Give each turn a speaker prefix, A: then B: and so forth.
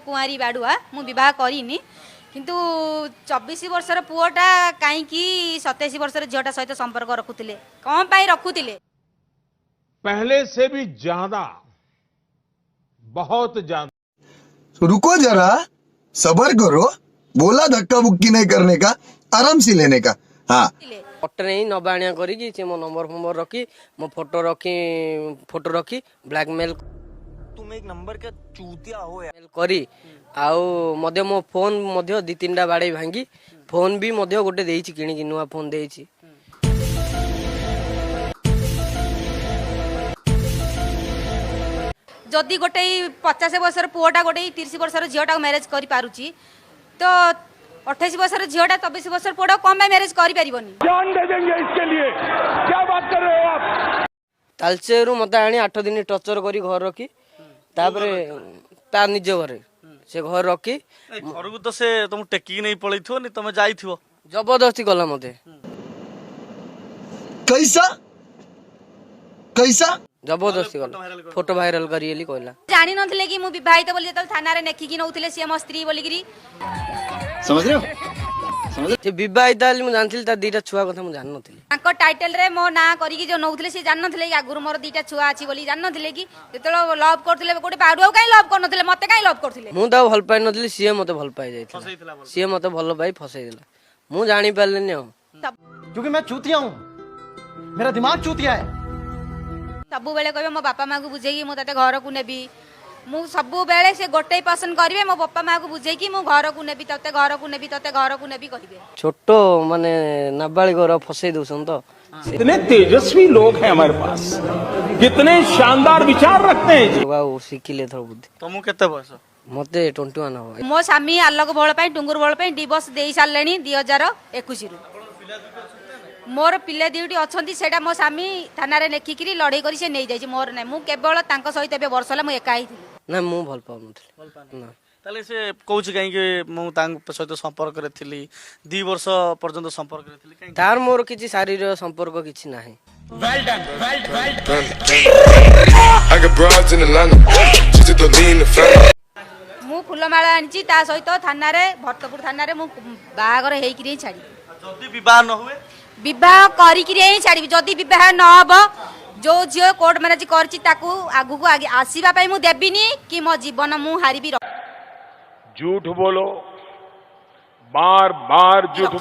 A: कुआरी बाड़ुआ मु विवाह करिनी किंतु 24 वर्षर पुओटा कहीं 27 वर्षर झीटा सहित संपर्क रखुले कौन पाई रखुले
B: पहले से भी ज्यादा, बहुत ज्यादा।
C: रुको जरा, सबर करो, बोला धक्का बुक्की नहीं करने का, आराम से लेने का। हाँ
D: पटने ही नबाणिया करी मो नंबर फंबर रखी मो फोटो रखी ब्लैकमेल
E: तुम एक नंबर का चूतिया हो यार
D: करी आउ मध्य मो फोन मध्य दी तीनटा बाड़े भांगी फोन भी मध्य गोटे देइछि किणी नुआ फोन देइछि।
A: जदि गोटे 50 वर्षर पुओटा गोटे 30 वर्षर झीटा मैरेज कर पारुची तो 28 वर्षर झीटा 24 वर्षर पुओटा कौन पाई मैरेज कर पारिबनी।
B: जान दे देंगे इसके लिए, क्या बात कर रहे हो आप।
D: तालचेरू मत आनी 8 दिन टर्चर करी घर रखी तापरे ता निज घरे से घर रखी
E: घर को तो से तुम टेकी नहीं पड़े थो नहीं तुम जाई थो
D: जबरदस्ती कला मते
C: कैसा कैसा
D: जबरदस्ती कला फोटो वायरल करी कहला
A: जानी नथिले कि मु विवाहित बोली जतल थाना रे नेखिकी नउथिले से हम स्त्री बोली गिरी
C: समझ रहे हो?
D: जे विवाहित आली मु जानथिल ता दीटा छुआ कथा मु जान नथिली
A: तांको टाइटल रे मो ना करी कि जो नउथिले से जान नथिले कि आगुर मोर दीटा छुआ अछि बोली जान नथिले कि जतल लव करथिले कोटे बाडुआ काई लव कर नथिले मते काई लव करथिले
D: मु ता भल पाइ नथिली सीए मते भल पाइ जाइथिला सीए मते भल पाइ फसै देला मु जानि पारलेनी हो
F: क्योंकि मैं चूतिया हूँ, मेरा दिमाग चूतिया है।
A: सबु बेले कहबे मो बापा माँ को बुझेगी मु तते घर को नेबी मु सबु बेले से गोटे पसंद करिवे मो बापा माँ को बुझेगी मु घर को नेबी तते घर को नेबी तते घर को नेबी कहिबे
D: छोटो माने नाबालिग घर फसै दोसन तो
B: कितने तेजस्वी लोग हैं हमारे पास, कितने शानदार विचार रखते हैं।
D: बाबू शिखिले थर बुद्धि
E: तुम केते बयस
D: मते 21 हो
A: मो स्वामी आलोक बल पई टुंगुर बल पई डिवोर्स देई सारलेनी 2021 रु मोर पिले दुईटी अछंती सेटा मो स्वामी थाना रे लेखिकरी लड़ाई करी से नहीं जाइछि मोर नै मु केवल तांको सहित बे वर्ष ला मु एका ही
D: ना मु भल पाउनथि ना
E: ताले से कहूछ कहीं के मु तांग सहित संपर्क रे थिली 2 वर्ष पर्यंत संपर्क रे थिली कहीं
D: तार मोर किछि शारीरिक संपर्क किछि नाही।
G: I got broads in Atlanta, just to lean in the family.
A: मु फुलमाला आनिछि ता सहित थाना रे भरतपुर थाना रे मु बाहागर हेइकरी छाडी
E: जदी विवाह न हुए
A: विवाह करिकरी ही छाडी जदी विवाह न हबो जो झियो कोर्ट मैरिज करछि ताकू आगु को आगे आसीबा पई मु देबिनी कि मो जीवन मु हारिबी।
B: झूठ बोलो, बार बार झूठ बोलो।